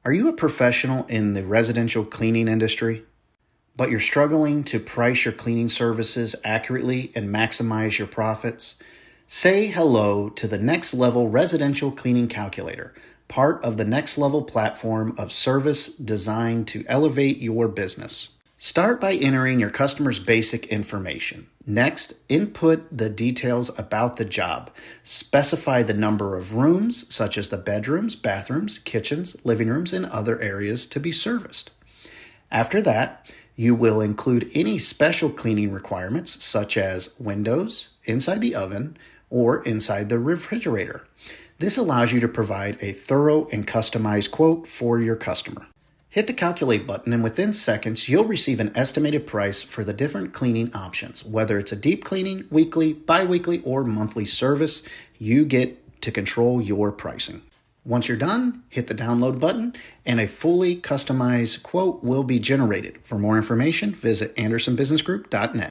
Are you a professional in the residential cleaning industry, but you're struggling to price your cleaning services accurately and maximize your profits? Say hello to the Next Level Residential Cleaning Calculator, part of the Next Level platform of service designed to elevate your business. Start by entering your customer's basic information. Next, input the details about the job. Specify the number of rooms, such as the bedrooms, bathrooms, kitchens, living rooms, and other areas to be serviced. After that, you will include any special cleaning requirements, such as windows, inside the oven, or inside the refrigerator. This allows you to provide a thorough and customized quote for your customer. Hit the calculate button, and within seconds, you'll receive an estimated price for the different cleaning options. Whether it's a deep cleaning, weekly, bi-weekly, or monthly service, you get to control your pricing. Once you're done, hit the download button, and a fully customized quote will be generated. For more information, visit andersonbusinessgroup.net.